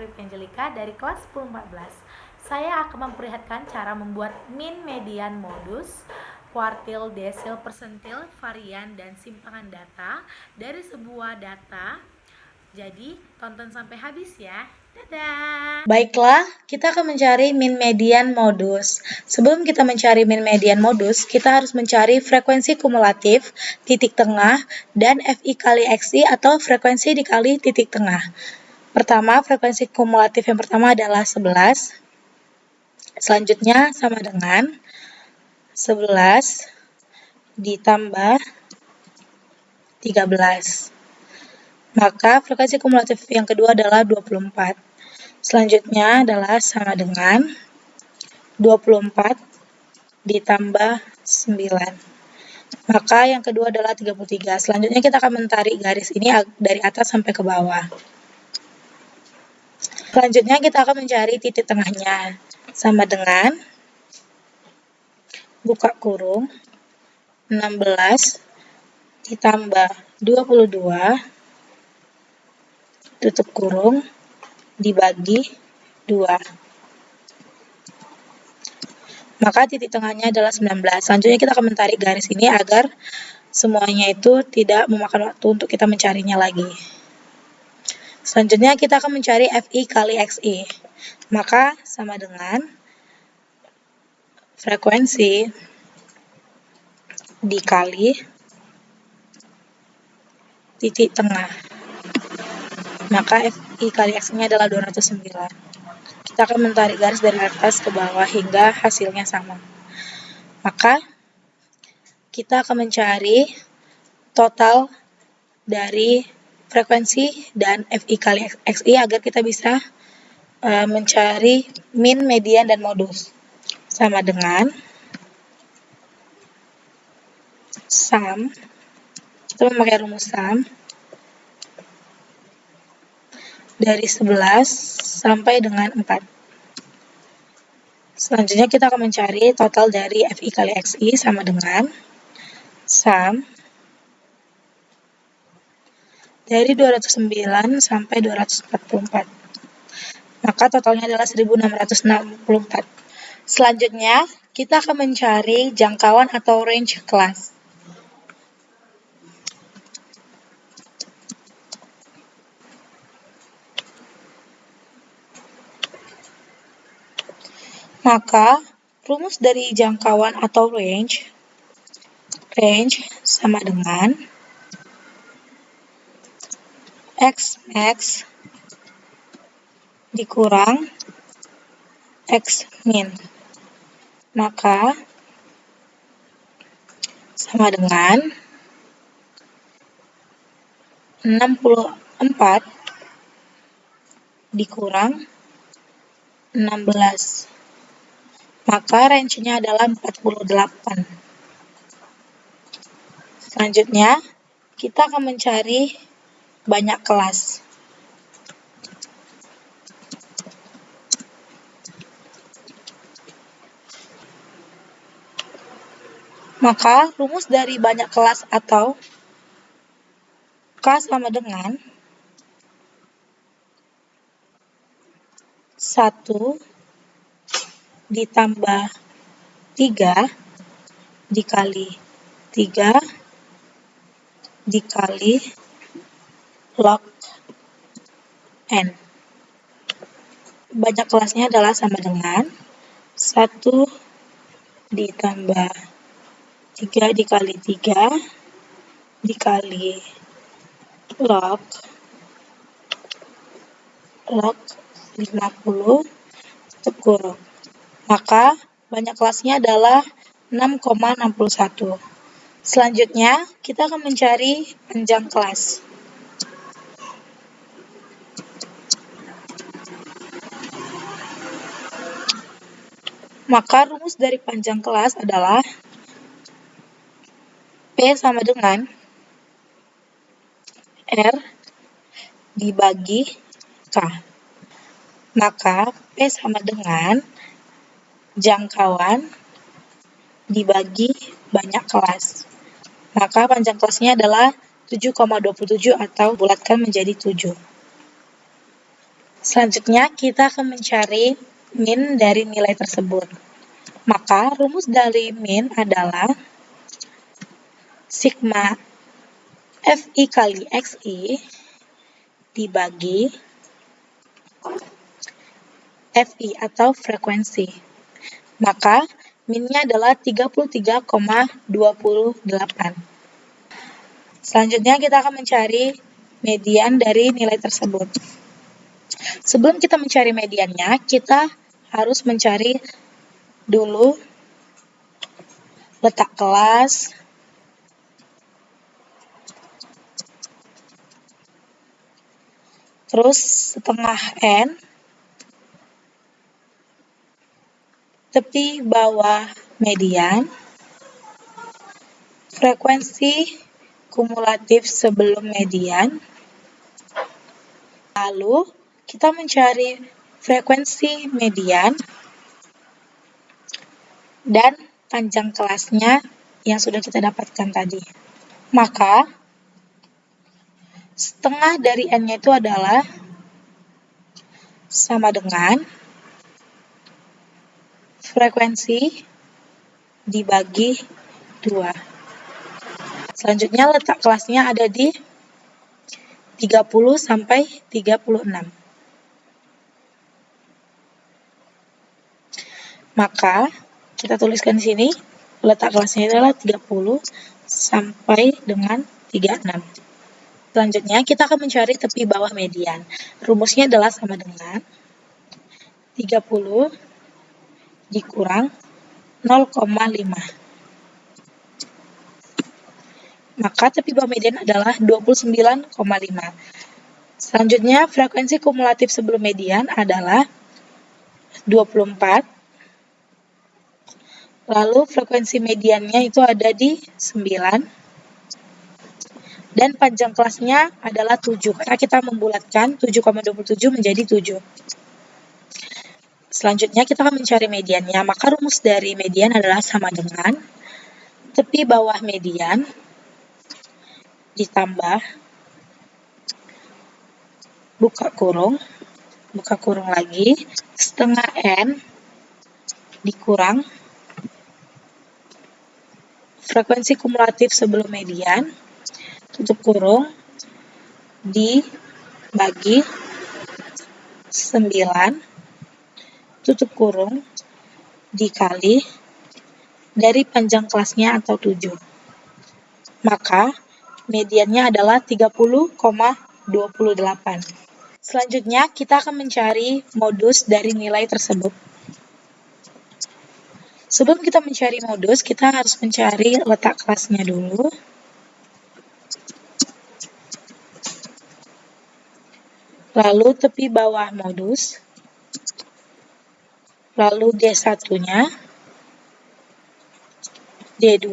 Rifki Angelika dari kelas 1014. Saya akan memperlihatkan cara membuat min, median, modus, kuartil, desil, persentil, varian, dan simpangan data dari sebuah data. Jadi, tonton sampai habis ya. Dadah! Baiklah, kita akan mencari min, median, modus. Sebelum kita mencari min, median, modus, kita harus mencari frekuensi kumulatif, titik tengah, dan FI kali XI atau frekuensi dikali titik tengah. Pertama, frekuensi kumulatif yang pertama adalah 11. Selanjutnya sama dengan 11 ditambah 13. Maka frekuensi kumulatif yang kedua adalah 24. Selanjutnya adalah sama dengan 24 ditambah 9. Maka yang kedua adalah 33. Selanjutnya kita akan menarik garis ini dari atas sampai ke bawah. Selanjutnya kita akan mencari titik tengahnya. Sama dengan buka kurung 16 ditambah 22 tutup kurung dibagi 2. Maka titik tengahnya adalah 19. Selanjutnya kita akan menarik garis ini agar semuanya itu tidak memakan waktu untuk kita mencarinya lagi. Selanjutnya kita akan mencari FI kali XI. Maka sama dengan frekuensi dikali titik tengah. Maka FI kali XI-nya adalah 209. Kita akan menarik garis dari atas ke bawah hingga hasilnya sama. Maka kita akan mencari total dari frekuensi dan FI kali XI agar kita bisa mencari min, median, dan modus. Sama dengan sum, kita memakai rumus sum dari 11 sampai dengan 4. Selanjutnya kita akan mencari total dari FI kali XI sama dengan sum dari 209 sampai 244. Maka totalnya adalah 1664. Selanjutnya, kita akan mencari jangkauan atau range kelas. Maka, rumus dari jangkauan atau range sama dengan X max dikurang X min. Maka sama dengan 64 dikurang 16. Maka range-nya adalah 48. Selanjutnya, kita akan mencari banyak kelas. Maka rumus dari banyak kelas atau K sama dengan 1 ditambah 3 dikali 3 dikali log N. Banyak kelasnya adalah sama dengan 1 ditambah 3 dikali 3 dikali log 50 tutup kurung. Maka banyak kelasnya adalah 6,61. Selanjutnya, kita akan mencari panjang kelas. Maka rumus dari panjang kelas adalah P sama dengan R dibagi K. Maka P sama dengan jangkauan dibagi banyak kelas. Maka panjang kelasnya adalah 7,27 atau bulatkan menjadi 7. Selanjutnya, kita akan mencari min dari nilai tersebut. Maka, rumus dari min adalah sigma Fi kali Xi dibagi Fi atau frekuensi. Maka, minnya adalah 33,28. Selanjutnya, kita akan mencari median dari nilai tersebut. Sebelum kita mencari mediannya, kita harus mencari dulu letak kelas, terus setengah N, tepi bawah median, frekuensi kumulatif sebelum median, lalu kita mencari frekuensi median dan panjang kelasnya yang sudah kita dapatkan tadi. Maka, setengah dari N-nya itu adalah sama dengan frekuensi dibagi 2. Selanjutnya letak kelasnya ada di 30 sampai 36. Maka, kita tuliskan di sini, letak kelasnya adalah 30 sampai dengan 36. Selanjutnya, kita akan mencari tepi bawah median. Rumusnya adalah sama dengan 30 dikurang 0,5. Maka tepi bawah median adalah 29,5. Selanjutnya, frekuensi kumulatif sebelum median adalah 24. Lalu frekuensi mediannya itu ada di 9. Dan panjang kelasnya adalah 7, karena kita membulatkan 7,27 menjadi 7. Selanjutnya kita akan mencari mediannya, maka rumus dari median adalah sama dengan tepi bawah median ditambah buka kurung lagi, setengah N dikurang frekuensi kumulatif sebelum median, tutup kurung, dibagi 9, tutup kurung, dikali dari panjang kelasnya atau 7. Maka, mediannya adalah 30,28. Selanjutnya, kita akan mencari modus dari nilai tersebut. Sebelum kita mencari modus, kita harus mencari letak kelasnya dulu. Lalu tepi bawah modus, lalu D1-nya, D2,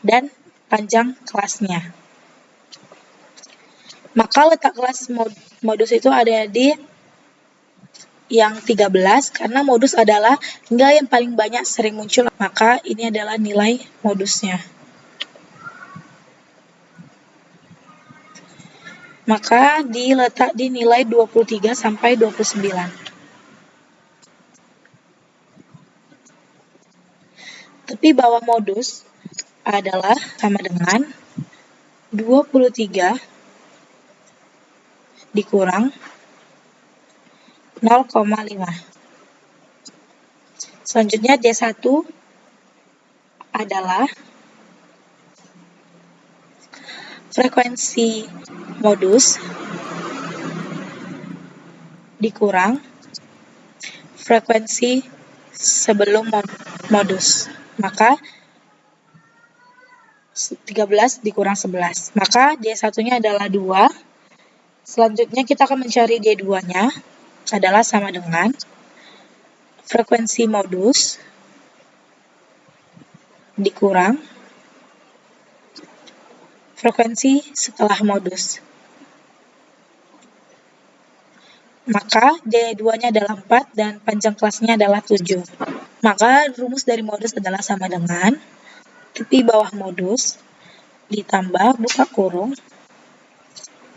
dan panjang kelasnya. Maka letak kelas modus itu ada di yang 13, karena modus adalah nilai yang paling banyak sering muncul, maka ini adalah nilai modusnya. Maka diletak di nilai 23 sampai 29. Tepi bawah modus adalah sama dengan 23 dikurang 0,5. Selanjutnya D1 adalah frekuensi modus dikurang frekuensi sebelum modus. Maka 13 dikurang 11. Maka D1-nya adalah 2. Selanjutnya kita akan mencari D2-nya adalah sama dengan frekuensi modus dikurang frekuensi setelah modus. Maka D2-nya adalah 4 dan panjang kelasnya adalah 7. Maka rumus dari modus adalah sama dengan tepi bawah modus ditambah buka kurung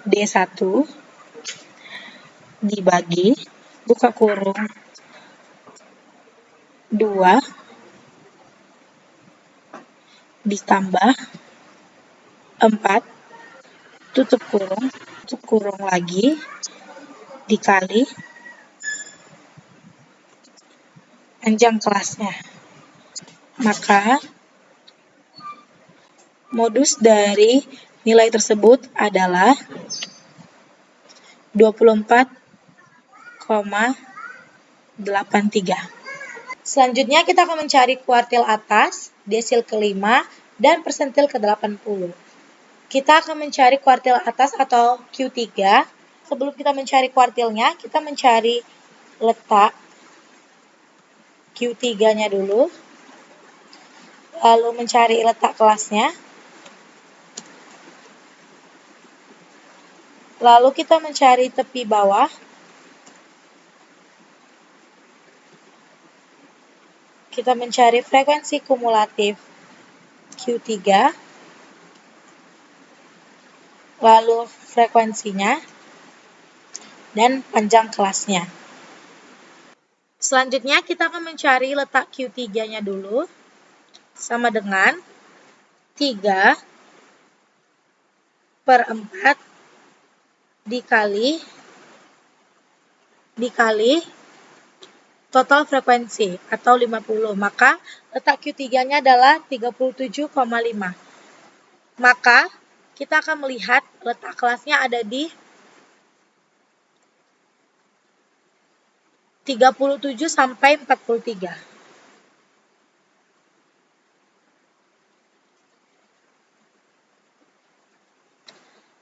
D1 dibagi, buka kurung, 2, ditambah 4, tutup kurung lagi, dikali panjang kelasnya. Maka modus dari nilai tersebut adalah 24,83. Selanjutnya kita akan mencari kuartil atas, desil ke-5, dan persentil ke-80. Kita akan mencari kuartil atas atau Q3. Sebelum kita mencari kuartilnya, kita mencari letak Q3-nya dulu, lalu mencari letak kelasnya, lalu kita mencari tepi bawah, kita mencari frekuensi kumulatif Q3, lalu frekuensinya, dan panjang kelasnya. Selanjutnya kita akan mencari letak Q3-nya dulu, sama dengan 3/4 dikali total frekuensi atau 50. Maka letak Q3-nya adalah 37,5. Maka kita akan melihat letak kelasnya ada di 37 sampai 43.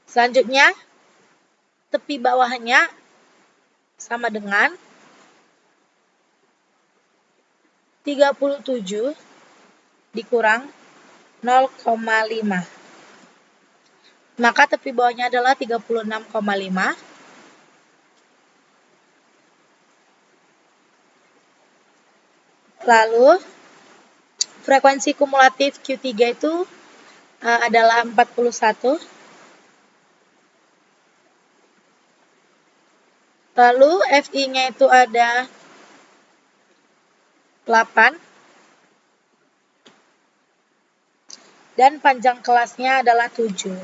Selanjutnya, tepi bawahnya sama dengan 37 dikurang 0,5. Maka tepi bawahnya adalah 36,5. Lalu frekuensi kumulatif Q3 itu adalah 41. Lalu FI-nya itu ada 8. Dan panjang kelasnya adalah 7.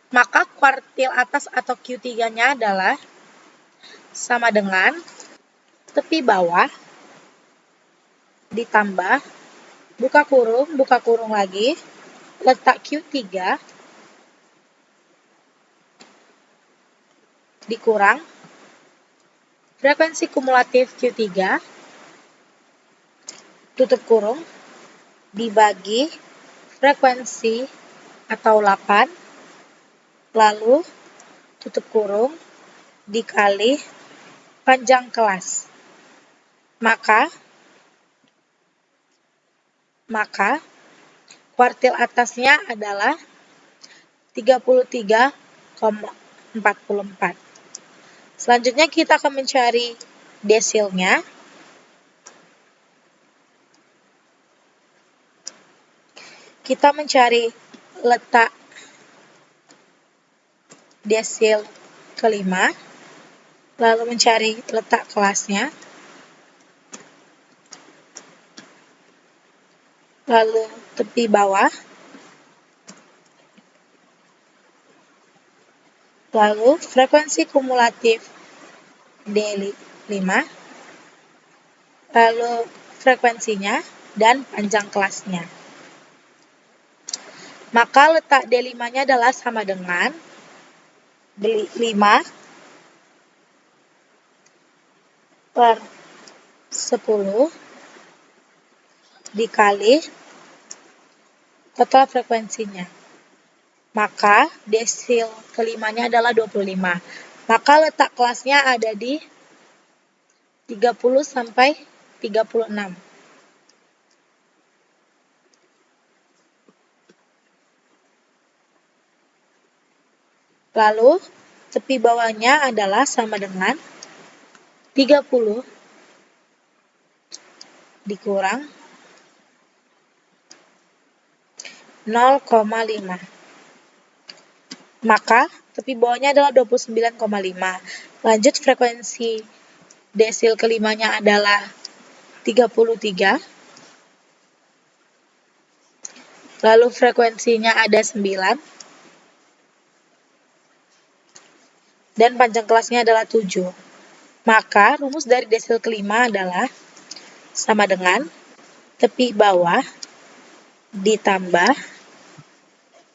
Maka kuartil atas atau Q3-nya adalah sama dengan tepi bawah ditambah buka kurung lagi, letak Q3 dikurang frekuensi kumulatif Q3, tutup kurung, dibagi frekuensi atau 8, lalu tutup kurung, dikali panjang kelas. Maka kuartil atasnya adalah 33,44. Selanjutnya kita akan mencari desilnya. Kita mencari letak desil ke-5, lalu mencari letak kelasnya, lalu tepi bawah, lalu frekuensi kumulatif D5, lalu frekuensinya, dan panjang kelasnya. Maka letak D5-nya adalah sama dengan 5/10 dikali total frekuensinya. Maka desil ke-5-nya adalah 25. Maka letak kelasnya ada di 30 sampai 36. Lalu tepi bawahnya adalah sama dengan 30 dikurang 0,5. Maka tepi bawahnya adalah 29,5. Lanjut, frekuensi desil kelimanya adalah 33. Lalu frekuensinya ada 9. Dan panjang kelasnya adalah 7. Maka rumus dari desil kelima adalah sama dengan tepi bawah ditambah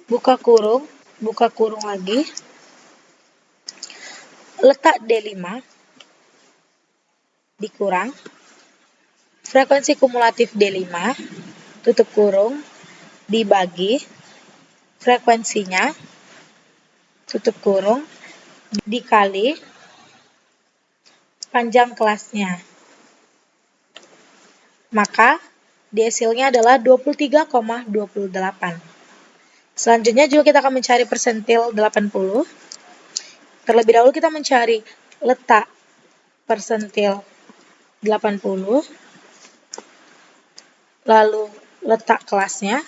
buka kurung lagi, letak D5 dikurang frekuensi kumulatif D5 tutup kurung dibagi frekuensinya tutup kurung dikali panjang kelasnya. Maka desilnya adalah 23,28. Selanjutnya juga kita akan mencari persentil 80. Terlebih dahulu kita mencari letak persentil 80, lalu letak kelasnya,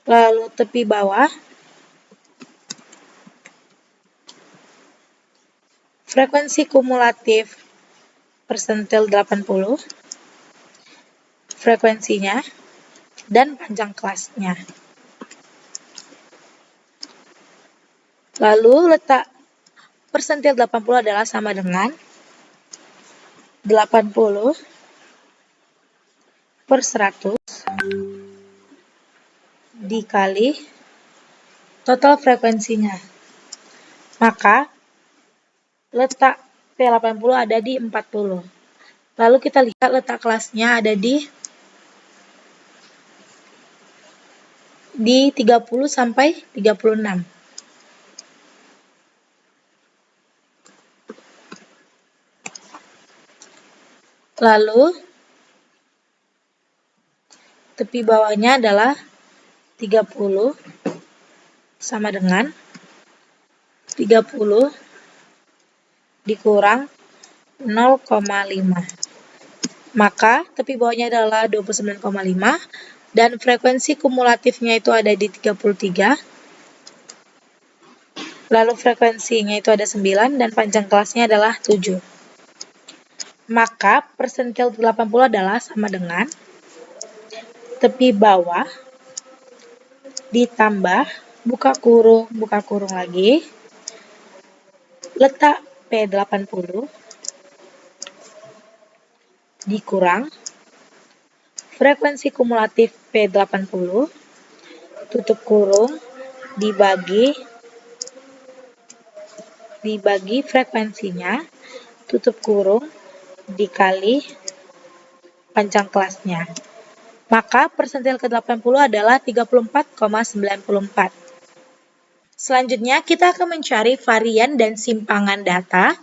lalu tepi bawah, frekuensi kumulatif persentil 80, frekuensinya, dan panjang kelasnya. Lalu letak persentil 80 adalah sama dengan 80 per 100 dikali total frekuensinya. Maka letak P80 ada di 40. Lalu kita lihat letak kelasnya ada di 30 sampai 36. Lalu tepi bawahnya adalah 30 sama dengan 30 dikurang 0,5. Maka tepi bawahnya adalah 29,5 dan frekuensi kumulatifnya itu ada di 33. Lalu frekuensinya itu ada 9 dan panjang kelasnya adalah 7. Maka persentil 80 adalah sama dengan tepi bawah ditambah buka kurung lagi, letak P80 dikurang frekuensi kumulatif P80 tutup kurung dibagi frekuensinya tutup kurung dikali panjang kelasnya. Maka persentil ke-80 adalah 34,94. Selanjutnya kita akan mencari varian dan simpangan data.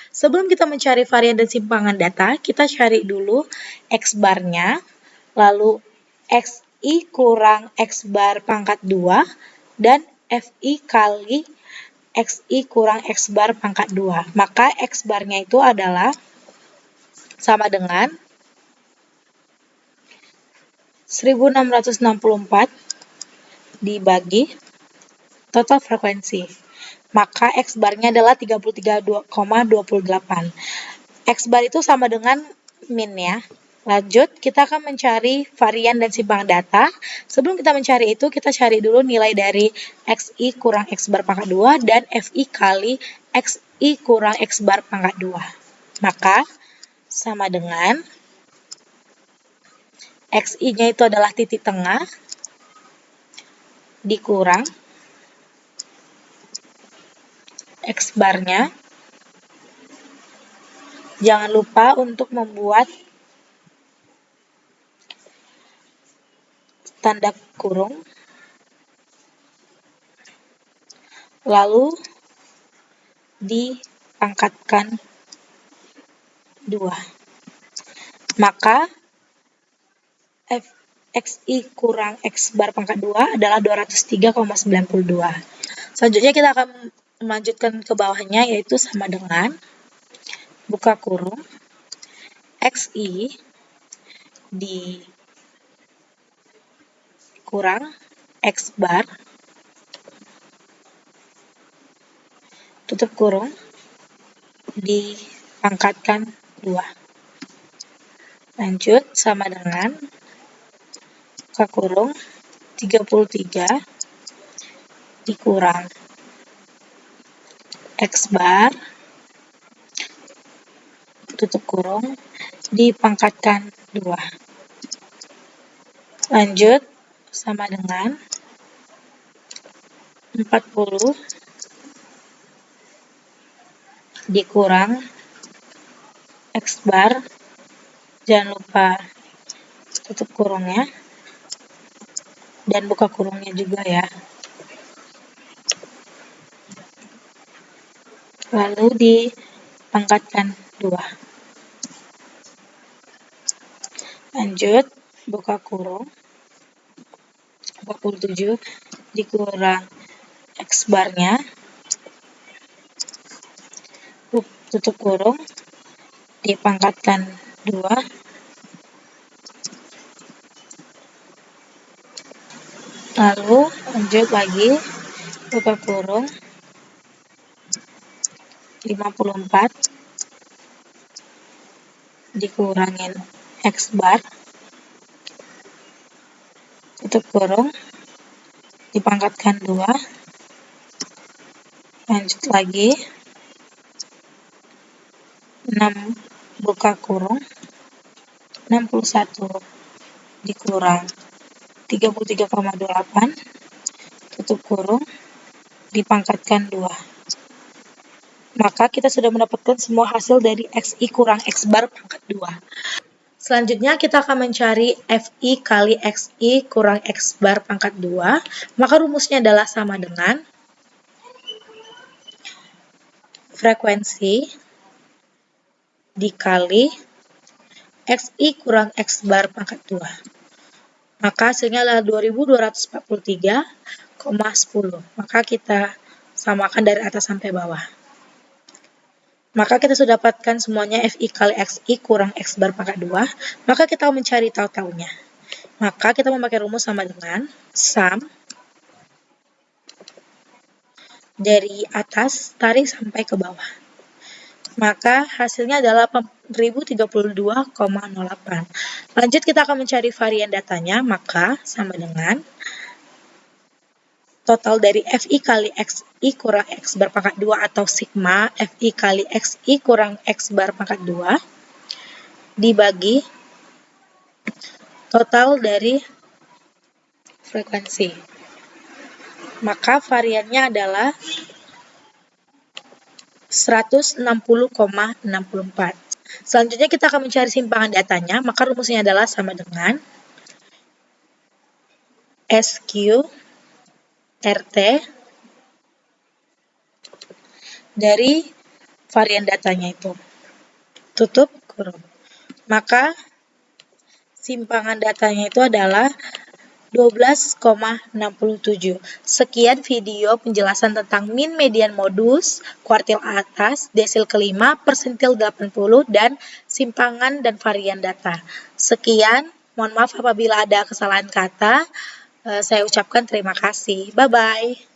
Sebelum kita mencari varian dan simpangan data, kita cari dulu X-barnya, lalu XI kurang X-bar pangkat 2, dan FI kali XI kurang X-bar pangkat 2. Maka X-barnya itu adalah sama dengan 1664 dibagi total frekuensi. Maka X-barnya adalah 33,28. X-bar itu sama dengan min ya. Lanjut, kita akan mencari varian dan simpangan data. Sebelum kita mencari itu, kita cari dulu nilai dari XI kurang X-bar pangkat 2 dan FI kali XI kurang X-bar pangkat 2. Maka sama dengan XI-nya itu adalah titik tengah dikurang X-barnya. Jangan lupa untuk membuat tanda kurung. Lalu dipangkatkan 2. Maka XI kurang X-bar pangkat 2 adalah 203,92. Selanjutnya kita akan melanjutkan ke bawahnya, yaitu sama dengan buka kurung XI dikurang X bar, tutup kurung, dipangkatkan 2. Lanjut, sama dengan buka kurung 33 dikurang X bar, tutup kurung, dipangkatkan 2. Lanjut, sama dengan 40 dikurang X bar, jangan lupa tutup kurungnya dan buka kurungnya juga ya. Lalu dipangkatkan 2. Lanjut, buka kurung 47 dikurang X barnya, tutup kurung, dipangkatkan 2. Lalu lanjut lagi, buka kurung 54 dikurangin X bar, tutup kurung, dipangkatkan 2. Lanjut lagi, 6 buka kurung 61 dikurang 33,8, tutup kurung, dipangkatkan 2. Maka kita sudah mendapatkan semua hasil dari XI kurang X bar pangkat 2. Selanjutnya kita akan mencari FI kali XI kurang X bar pangkat 2. Maka rumusnya adalah sama dengan frekuensi dikali XI kurang X bar pangkat 2. Maka hasilnya adalah 2243,10. Maka kita samakan dari atas sampai bawah. Maka kita sudah dapatkan semuanya FI kali XI kurang X bar pangkat 2. Maka kita mencari tahu-tahunya. Maka kita memakai rumus sama dengan sum dari atas tarik sampai ke bawah. Maka hasilnya adalah 1032,08. Lanjut kita akan mencari varian datanya, maka sama dengan total dari FI kali XI kurang X bar pangkat 2 atau sigma FI kali XI kurang X bar pangkat 2 dibagi total dari frekuensi. Maka variannya adalah 160,64. Selanjutnya kita akan mencari simpangan datanya, maka rumusnya adalah sama dengan SQ RT dari varian datanya itu. Tutup kurung. Maka simpangan datanya itu adalah 12,67. Sekian video penjelasan tentang min, median, modus, kuartil atas, desil kelima, persentil 80, dan simpangan dan varian data. Sekian, mohon maaf apabila ada kesalahan kata. Saya ucapkan terima kasih. Bye-bye.